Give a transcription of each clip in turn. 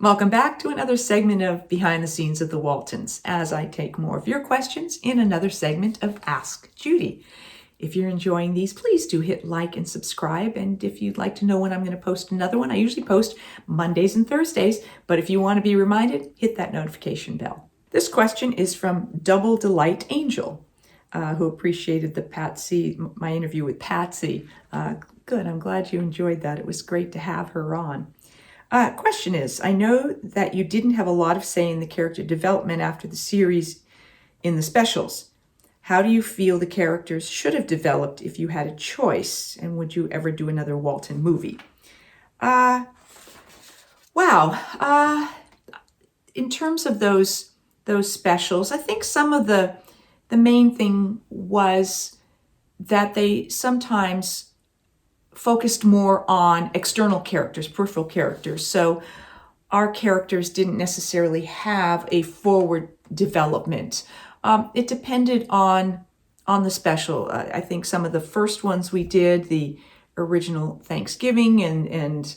Welcome back to another segment of Behind the Scenes of the Waltons, as I take more of your questions in another segment of Ask Judy. If you're enjoying these, please do hit like and subscribe. And if you'd like to know when I'm going to post another one, I usually post Mondays and Thursdays. But if you want to be reminded, hit that notification bell. This question is from Double Delight Angel, who appreciated my interview with Patsy. Good, I'm glad you enjoyed that. It was great to have her on. Question is, I know that you didn't have a lot of say in the character development after the series in the specials. How do you feel the characters should have developed if you had a choice? And would you ever do another Walton movie? In terms of those specials, I think some of the main thing was that they sometimes focused more on external characters, peripheral characters. So our characters didn't necessarily have a forward development. It depended on the special. I think some of the first ones we did, the original Thanksgiving and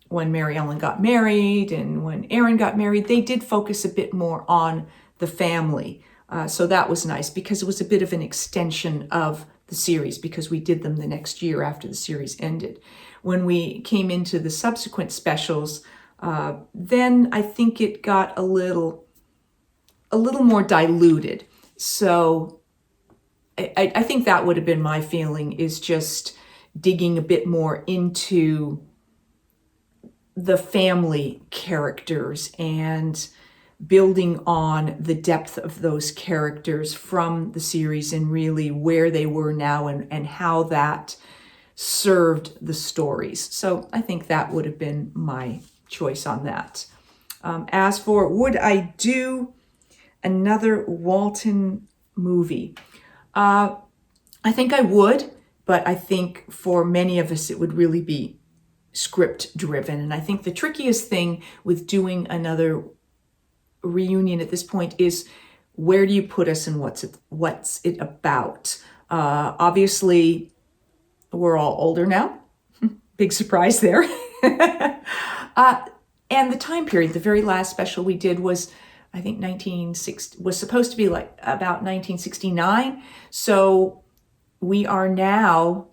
when Mary Ellen got married and when Aaron got married, they did focus a bit more on the family. So that was nice because it was a bit of an extension of the series because we did them the next year after the series ended. When we came into the subsequent specials, then I think it got a little more diluted. So I think that would have been my feeling, is just digging a bit more into the family characters and building on the depth of those characters from the series and really where they were now and how that served the stories. So I think that would have been my choice on that. As for would I do another Walton movie? I think I would, but I think for many of us it would really be script driven. And I think the trickiest thing with doing another reunion at this point is, where do you put us and what's it about? Obviously, we're all older now. Big surprise there. And the time period, the very last special we did was, I think 1960, was supposed to be like about 1969. So we are now,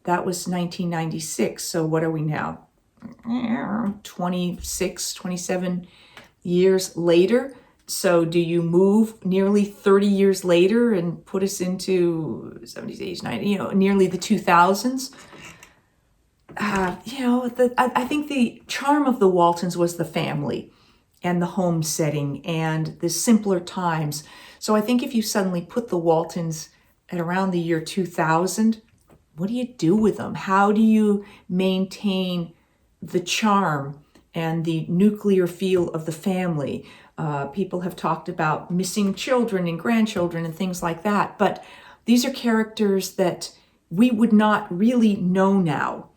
that was 1996. So what are we now? 26, 27 years later. So do you move nearly 30 years later and put us into 70s, 80s, 90s, nearly the 2000s? I think the charm of the Waltons was the family and the home setting and the simpler times. So I think if you suddenly put the Waltons at around the year 2000, what do you do with them? How do you maintain the charm and the nuclear feel of the family? People have talked about missing children and grandchildren and things like that, but these are characters that we would not really know now.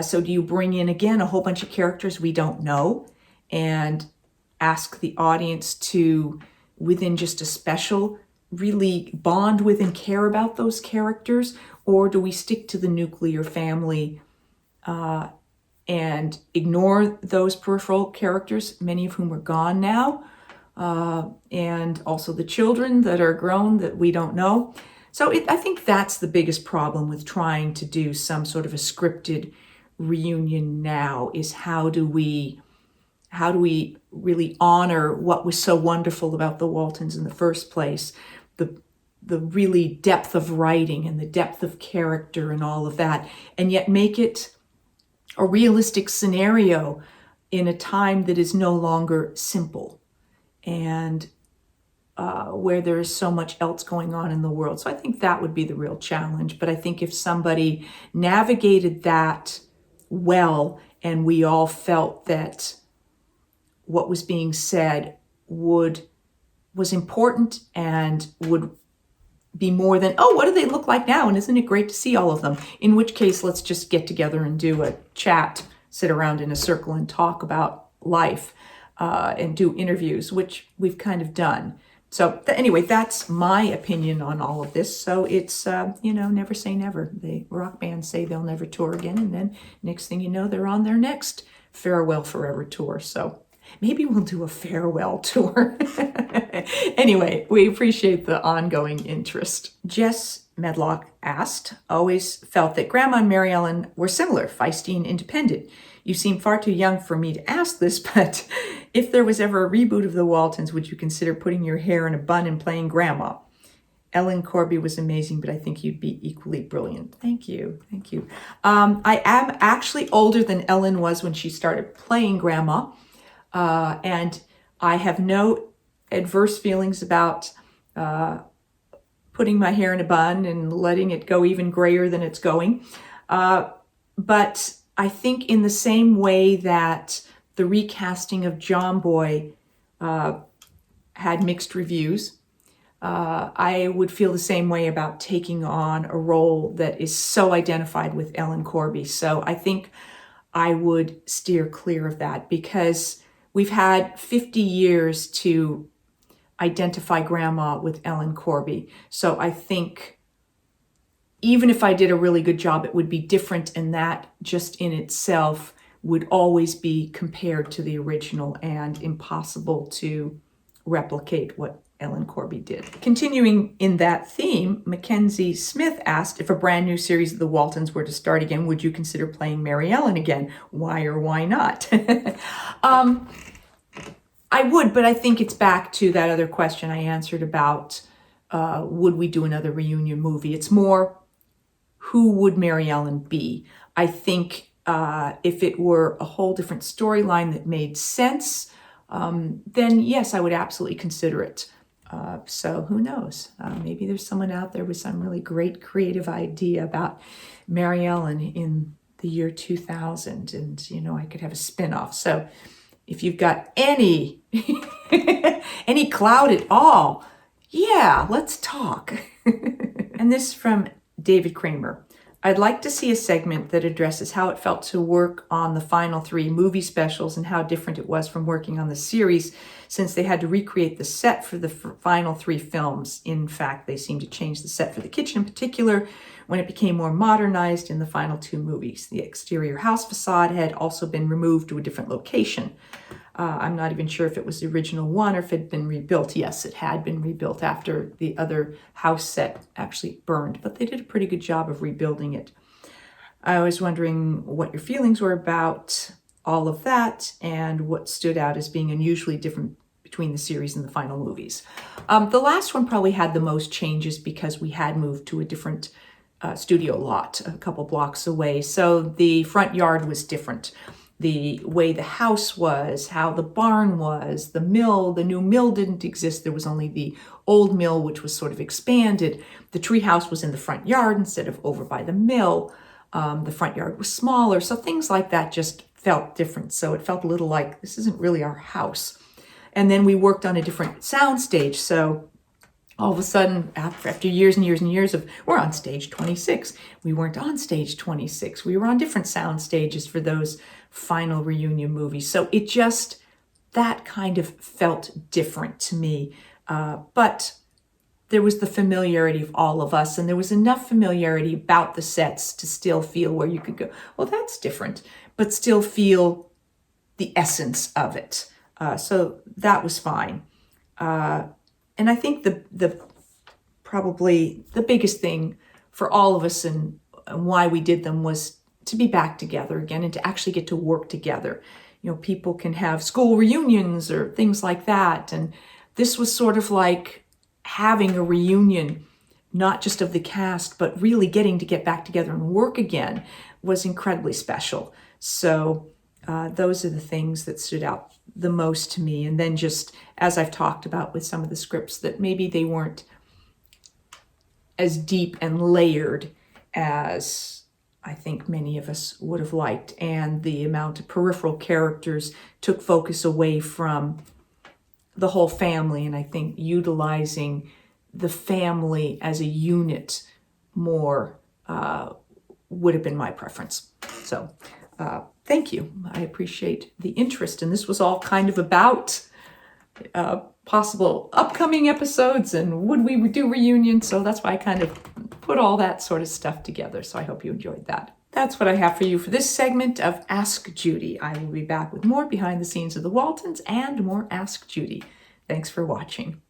So do you bring in, again, a whole bunch of characters we don't know and ask the audience to, within just a special, really bond with and care about those characters? Or do we stick to the nuclear family and ignore those peripheral characters, many of whom are gone now, and also the children that are grown that we don't know? So I think that's the biggest problem with trying to do some sort of a scripted reunion now, is how do we really honor what was so wonderful about the Waltons in the first place, the really depth of writing and the depth of character and all of that, and yet make it a realistic scenario in a time that is no longer simple and where there is so much else going on in the world. So I think that would be the real challenge. But I think if somebody navigated that well and we all felt that what was being said was important and would be more than, oh, what do they look like now? And isn't it great to see all of them? In which case, let's just get together and do a chat, sit around in a circle and talk about life and do interviews, which we've kind of done. So anyway, that's my opinion on all of this. So it's, never say never. The rock bands say they'll never tour again. And then next thing you know, they're on their next Farewell Forever tour. So Maybe we'll do a farewell tour. Anyway, we appreciate the ongoing interest. Jess Medlock asked, always felt that Grandma and Mary Ellen were similar, feisty and independent. You seem far too young for me to ask this, but if there was ever a reboot of the Waltons, would you consider putting your hair in a bun and playing Grandma? Ellen Corby was amazing, but I think you'd be equally brilliant. Thank you. Thank you. I am actually older than Ellen was when she started playing Grandma. And I have no adverse feelings about putting my hair in a bun and letting it go even grayer than it's going. But I think in the same way that the recasting of John Boy had mixed reviews, I would feel the same way about taking on a role that is so identified with Ellen Corby. So I think I would steer clear of that because we've had 50 years to identify Grandma with Ellen Corby. So I think even if I did a really good job, it would be different, and that just in itself would always be compared to the original and impossible to replicate what Ellen Corby did. Continuing in that theme, Mackenzie Smith asked, if a brand new series of the Waltons were to start again, would you consider playing Mary Ellen again? Why or why not? I would, but I think it's back to that other question I answered about would we do another reunion movie? It's more, who would Mary Ellen be? I think if it were a whole different storyline that made sense, then yes, I would absolutely consider it. So who knows? Maybe there's someone out there with some really great creative idea about Mary Ellen in the year 2000, and I could have a spin-off. So if you've got any any clout at all, yeah, let's talk. And this from David Kramer. I'd like to see a segment that addresses how it felt to work on the final 3 movie specials and how different it was from working on the series, since they had to recreate the set for the final 3 films. In fact, they seemed to change the set for the kitchen in particular when it became more modernized in the final 2 movies. The exterior house facade had also been removed to a different location. I'm not even sure if it was the original one or if it had been rebuilt. Yes, it had been rebuilt after the other house set actually burned, but they did a pretty good job of rebuilding it. I was wondering what your feelings were about all of that and what stood out as being unusually different between the series and the final movies. The last one probably had the most changes because we had moved to a different studio lot a couple blocks away, so the front yard was different. The way the house was, how the barn was, the mill, the new mill didn't exist. There was only the old mill, which was sort of expanded. The tree house was in the front yard instead of over by the mill. The front yard was smaller. So things like that just felt different. So it felt a little like this isn't really our house. And then we worked on a different sound stage. So all of a sudden, after years and years and years of, we're on stage 26. We weren't on stage 26. We were on different sound stages for those final reunion movies. So it just, that kind of felt different to me. But there was the familiarity of all of us, and there was enough familiarity about the sets to still feel where you could go, well, that's different, but still feel the essence of it. So that was fine. And I think the probably the biggest thing for all of us and why we did them was to be back together again and to actually get to work together. People can have school reunions or things like that. And this was sort of like having a reunion, not just of the cast, but really getting to get back together and work again was incredibly special. So those are the things that stood out the most to me. And then just as I've talked about with some of the scripts, that maybe they weren't as deep and layered as I think many of us would have liked. And the amount of peripheral characters took focus away from the whole family. And I think utilizing the family as a unit more would have been my preference. So thank you. I appreciate the interest. And this was all kind of about possible upcoming episodes and would we do reunions. So that's why I kind of put all that sort of stuff together. So I hope you enjoyed that. That's what I have for you for this segment of Ask Judy. I will be back with more behind the scenes of the Waltons and more Ask Judy. Thanks for watching.